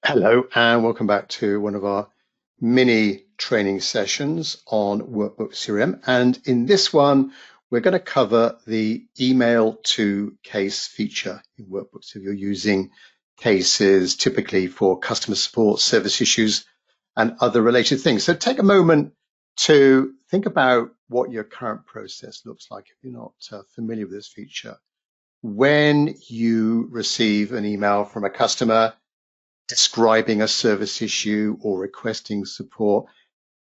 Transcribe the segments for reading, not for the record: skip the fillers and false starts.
Hello, and welcome back to one of our mini training sessions on Workbooks CRM. And in this one, we're going to cover the email to case feature in Workbooks. If you're using cases typically for customer support, service issues, and other related things. So take a moment to think about what your current process looks like if you're not familiar with this feature. When you receive an email from a customer describing a service issue or requesting support,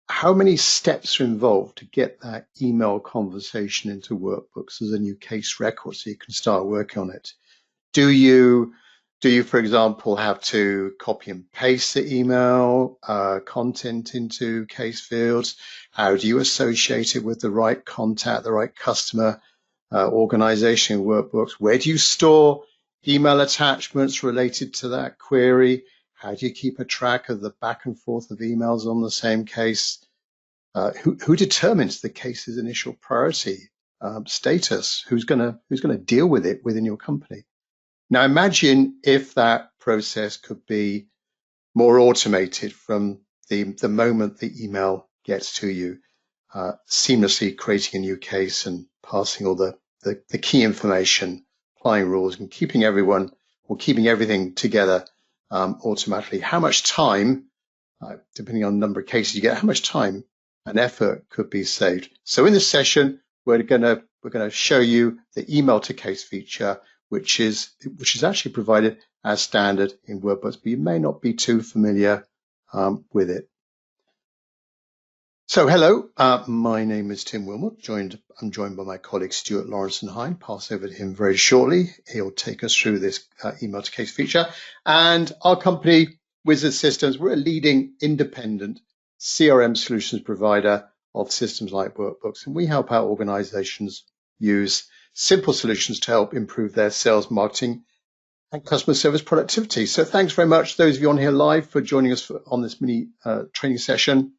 how many steps are involved to get that email conversation into Workbooks as a new case record so you can start working on it? Do you, for example, have to copy and paste the email content into case fields? How do you associate it with the right contact, the right customer organization in Workbooks? Where do you store email attachments related to that query? How do you keep a track of the back and forth of emails on the same case? Who determines the case's initial priority status? Who's going to deal with it within your company? Now imagine if that process could be more automated from the moment the email gets to you, seamlessly creating a new case and passing all the key information, applying rules, and keeping everything together automatically. How much time, depending on the number of cases you get, how much time and effort could be saved? So in this session, we're going to show you the email to case feature, which is actually provided as standard in Workbooks, but you may not be too familiar with it. So hello, my name is Tim Wilmot. I'm joined by my colleague Stuart Lawrence-Hine. Pass over to him very shortly. He'll take us through this email to case feature. And our company, Wizard Systems, we're a leading independent CRM solutions provider of systems like Workbooks, and we help out organizations use simple solutions to help improve their sales, marketing, and customer service productivity. So thanks very much, those of you on here live, for joining us on this mini training session.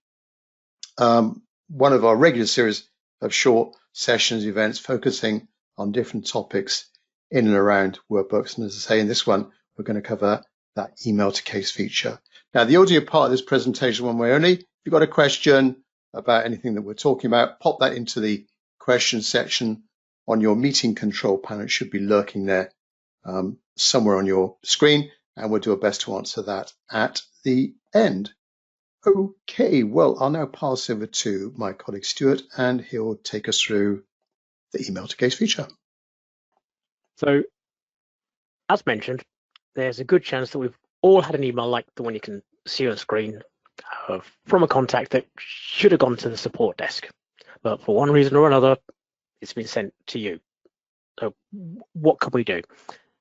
One of our regular series of short sessions, events focusing on different topics in and around Workbooks. And as I say, in this one, we're going to cover that email to case feature. Now, the audio part of this presentation one way only. If you've got a question about anything that we're talking about, pop that into the question section on your meeting control panel. It should be lurking there somewhere on your screen, and we'll do our best to answer that at the end. Okay, well, I'll now pass over to my colleague Stuart, and he'll take us through the email to case feature. So, as mentioned, there's a good chance that we've all had an email like the one you can see on screen from a contact that should have gone to the support desk, but for one reason or another, it's been sent to you. So what can we do?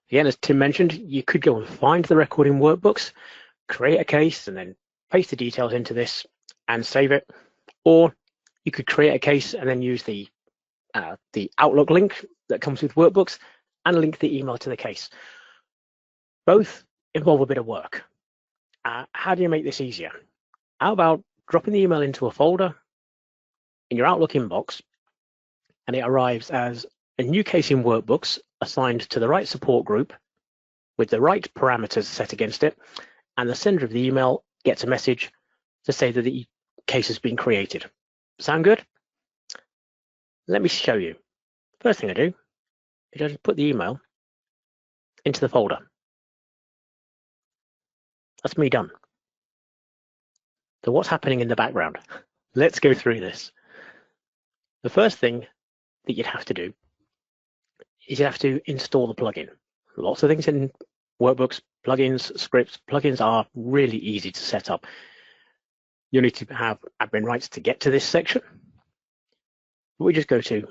Again, as Tim mentioned, you could go and find the record in Workbooks, create a case, and then paste the details into this and save it. Or you could create a case and then use the Outlook link that comes with Workbooks and link the email to the case. Both involve a bit of work. How do you make this easier? How about dropping the email into a folder in your Outlook inbox, and it arrives as a new case in Workbooks assigned to the right support group with the right parameters set against it, and the sender of the email gets a message to say that the case has been created. Sound good? Let me show you. First thing I do is I just put the email into the folder. That's me done. So what's happening in the background? Let's go through this. The first thing that you'd have to do is you have to install the plugin. Lots of things in Workbooks, plugins, scripts. Plugins are really easy to set up. You need to have admin rights to get to this section. We just go to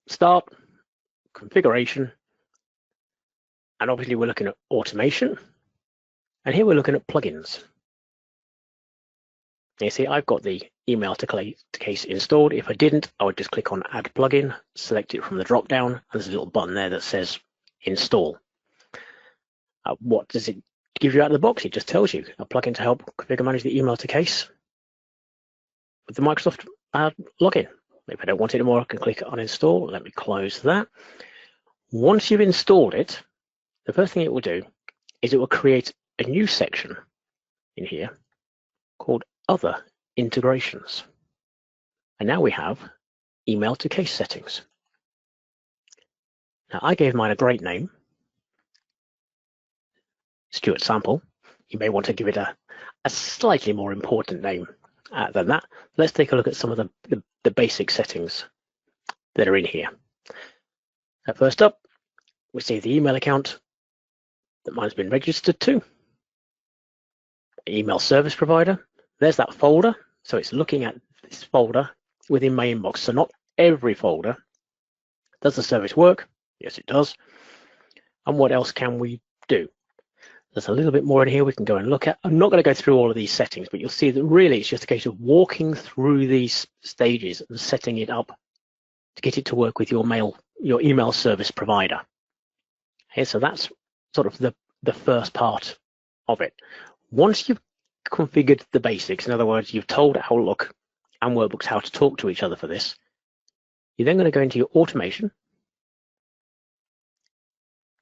Start, Configuration, and obviously we're looking at Automation. And here we're looking at plugins. You see, I've got the email to case installed. If I didn't, I would just click on Add Plugin, select it from the drop down, and there's a little button there that says Install. What does it give you out of the box? It just tells you a plugin to help configure manage the email to case with the Microsoft login. If I don't want it anymore, I can click on Install. Let me close that. Once you've installed it, the first thing it will do is it will create a new section in here called Other Integrations. And now we have email to case settings. Now I gave mine a great name, Stuart Sample. You may want to give it a slightly more important name than that. Let's take a look at some of the basic settings that are in here. First up, we see the email account that mine's been registered to. Email service provider. There's that folder. So it's looking at this folder within my inbox. So not every folder. Does the service work? Yes, it does. And what else can we do? There's a little bit more in here we can go and look at. I'm not going to go through all of these settings, but you'll see that really it's just a case of walking through these stages and setting it up to get it to work with your email service provider. Okay, so that's sort of the first part of it. Once you've configured the basics, in other words, you've told Outlook and Workbooks how to talk to each other for this, you're then going to go into your automation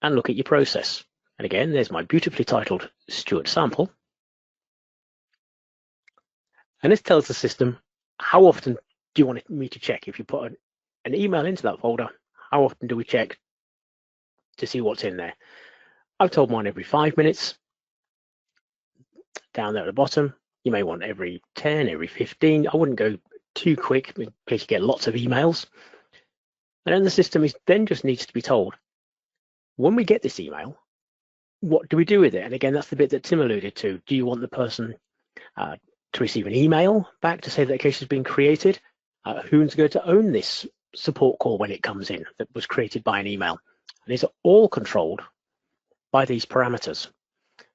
and look at your process. And again, there's my beautifully titled Stuart Sample. And this tells the system, how often do you want me to check? If you put an email into that folder, how often do we check to see what's in there? I've told mine every 5 minutes. Down there at the bottom, you may want every 10, every 15. I wouldn't go too quick in case you get lots of emails. And then the system just needs to be told, when we get this email, what do we do with it? And again, that's the bit that Tim alluded to. Do you want the person to receive an email back to say that a case has been created? Who's going to own this support call when it comes in that was created by an email? And these are all controlled by these parameters.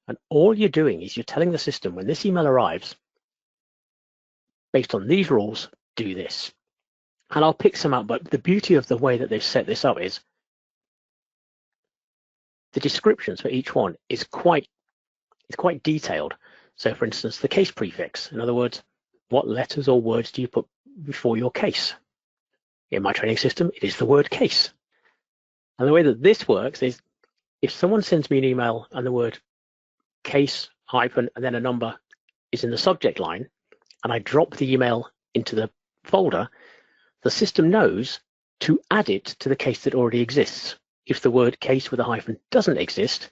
And all you're doing is you're telling the system when this email arrives, based on these rules, do this. And I'll pick some up, but the beauty of the way that they've set this up is the descriptions for each one is quite detailed. So for instance, the case prefix, in other words, what letters or words do you put before your case? In my training system, it is the word case. And the way that this works is if someone sends me an email and the word case hyphen and then a number is in the subject line, and I drop the email into the folder, the system knows to add it to the case that already exists. If the word case with a hyphen doesn't exist,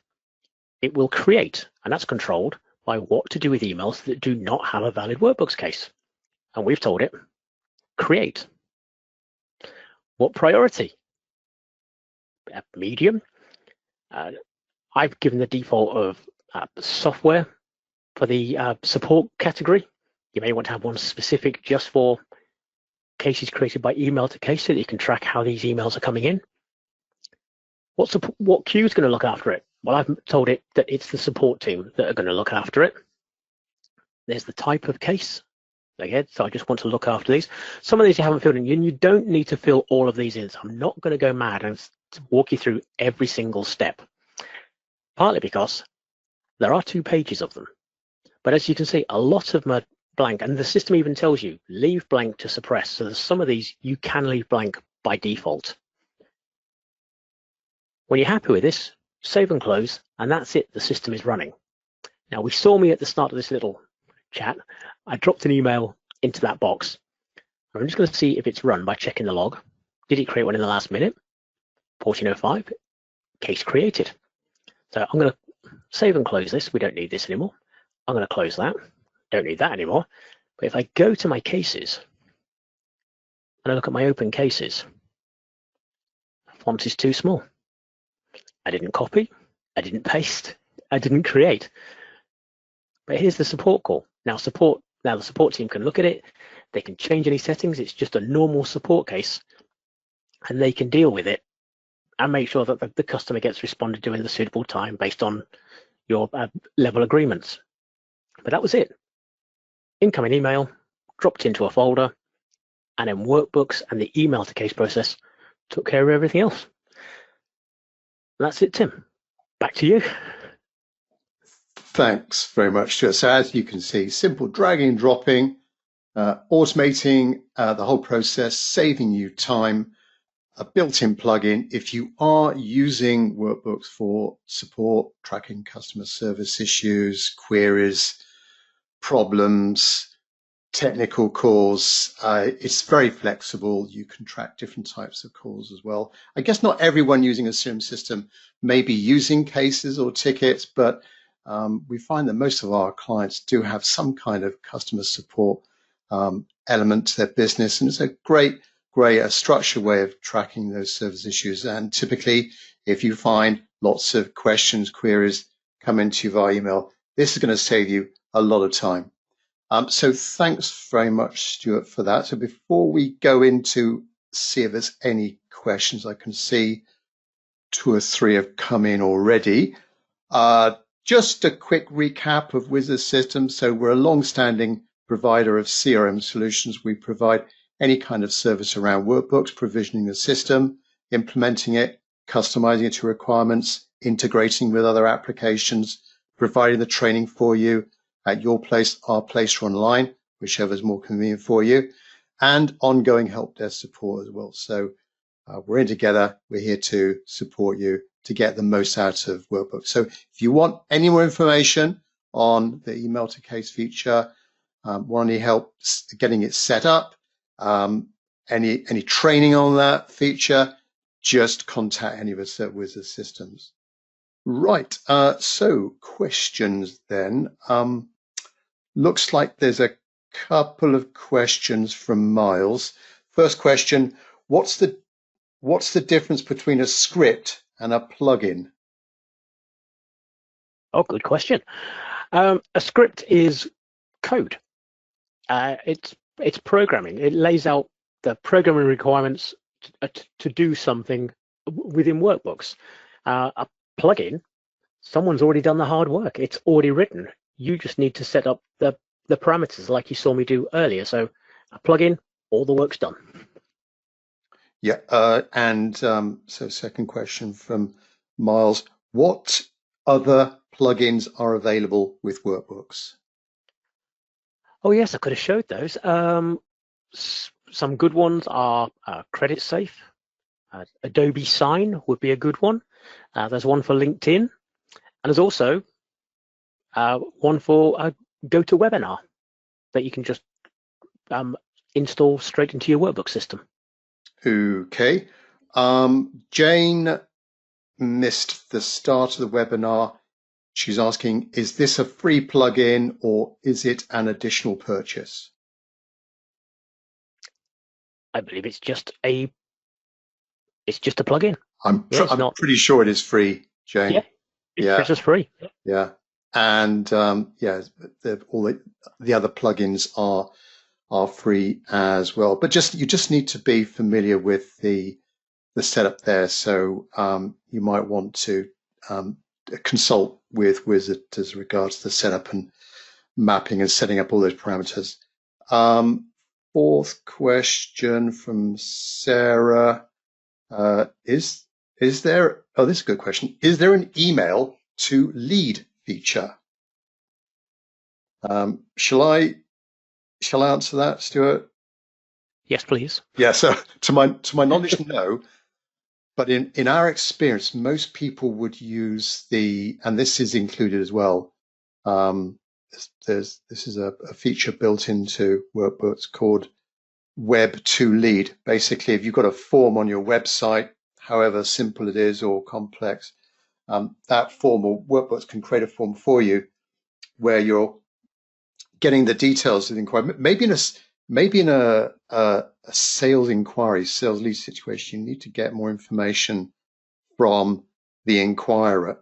it will create, and that's controlled by what to do with emails that do not have a valid Workbooks case. And we've told it, create. What priority? Medium. I've given the default of software for the support category. You may want to have one specific just for cases created by email to case so that you can track how these emails are coming in. What queue is going to look after it? Well, I've told it that it's the support team that are going to look after it. There's the type of case. Again, so I just want to look after these. Some of these you haven't filled in, and you don't need to fill all of these in. So I'm not going to go mad and walk you through every single step. Partly because there are 2 pages of them. But as you can see, a lot of them are blank, and the system even tells you, leave blank to suppress. So there's some of these you can leave blank by default. When you're happy with this, save and close, and that's it, the system is running. Now, we saw me at the start of this little chat. I dropped an email into that box. I'm just going to see if it's run by checking the log. Did it create one in the last minute? 14:05, case created. So I'm going to save and close this. We don't need this anymore. I'm going to close that. Don't need that anymore. But if I go to my cases and I look at my open cases, font is too small. I didn't copy, I didn't paste, I didn't create. But here's the support call. Now the support team can look at it, they can change any settings, it's just a normal support case, and they can deal with it and make sure that the customer gets responded to in the suitable time based on your level agreements. But that was it. Incoming email, dropped into a folder, and then Workbooks and the email to case process took care of everything else. And that's it, Tim. Back to you. Thanks very much, Stuart. So as you can see, simple dragging and dropping, automating the whole process, saving you time, a built-in plugin. If you are using Workbooks for support, tracking customer service issues, queries, problems, technical calls, it's very flexible. You can track different types of calls as well. I guess not everyone using a CRM system may be using cases or tickets, but we find that most of our clients do have some kind of customer support element to their business, and it's a great structured way of tracking those service issues. And typically, if you find lots of questions, queries come into you via email, this is going to save you a lot of time. So thanks very much, Stuart, for that. So before we go into see if there's any questions, I can see 2 or 3 have come in already. Just a quick recap of Wizard Systems. So we're a long-standing provider of CRM solutions. We provide any kind of service around Workbooks, provisioning the system, implementing it, customizing it to requirements, integrating with other applications, providing the training for you at your place, our place, or online, whichever is more convenient for you, and ongoing help desk support as well. So we're in together. We're here to support you to get the most out of Workbooks. So if you want any more information on the email to case feature, want any help getting it set up, any training on that feature, just contact any of us at Wizard Systems. Right, so questions then. Looks like there's a couple of questions from Miles. First question, what's the difference between a script and a plugin? Oh, good question. A script is code. It's programming. It lays out the programming requirements to do something within Workbooks. A plugin, someone's already done the hard work. It's already written. You just need to set up the parameters like you saw me do earlier. So a plugin, all the work's done. Yeah, so second question from Miles, what other plugins are available with Workbooks? Oh yes, I could have showed those. Some good ones are Credit Safe. Adobe Sign would be a good one. There's one for LinkedIn, and there's also one for GoToWebinar that you can just install straight into your Workbook system. Okay. Jane missed the start of the webinar. She's asking, is this a free plugin or is it an additional purchase? I believe it's just a plugin. I'm pretty sure it is free, Jane. Yeah, it's just free. Yeah. And yeah, all the other plugins are free as well. But you just need to be familiar with the setup there. So you might want to consult with Wizard as regards to the setup and mapping and setting up all those parameters. Fourth question from Sarah. Is there, oh, this is a good question. Is there an email to lead feature? Shall I answer that, Stuart? Yes, please. Yeah, so to my knowledge, no. But in our experience, most people would use and this is included as well. This is a feature built into Workbooks called Web to Lead. Basically, if you've got a form on your website, however simple it is or complex, that form or Workbooks can create a form for you where you're getting the details of the inquiry. Maybe in a sales inquiry, sales lead situation, you need to get more information from the inquiry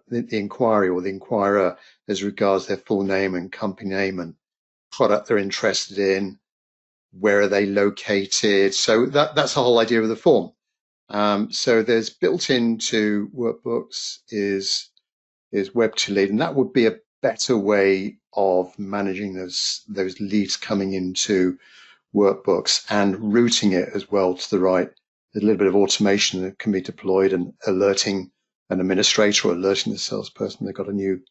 or the inquirer as regards their full name and company name and product they're interested in, where are they located. So that's the whole idea of the form. So there's built into Workbooks is Web to Lead, and that would be a better way of managing those leads coming into Workbooks and routing it as well to the right. There's a little bit of automation that can be deployed and alerting an administrator or alerting the salesperson they've got a new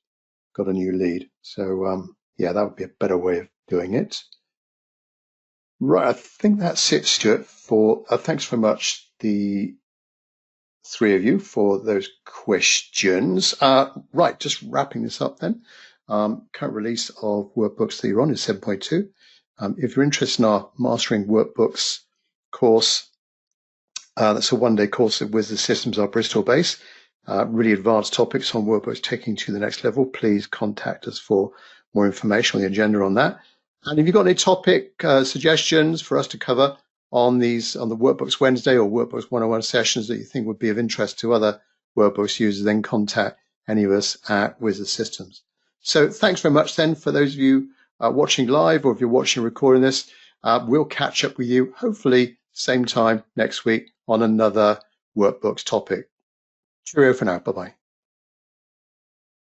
lead. So yeah, that would be a better way of doing it. Right, I think that's it, Stuart. Thanks very much. The three of you for those questions. Right, just wrapping this up then. Current release of workbooks that you're on is 7.2. If you're interested in our Mastering Workbooks course, that's a one-day course at Wizardry Systems, our Bristol base. Really advanced topics on workbooks taking to the next level. Please contact us for more information on the agenda on that. And if you've got any topic suggestions for us to cover on the Workbooks Wednesday or Workbooks 101 sessions that you think would be of interest to other Workbooks users, then contact any of us at Wizard Systems. So thanks very much then for those of you watching live, or if you're watching recording this, we'll catch up with you hopefully same time next week on another Workbooks topic. Cheerio for now. Bye-bye.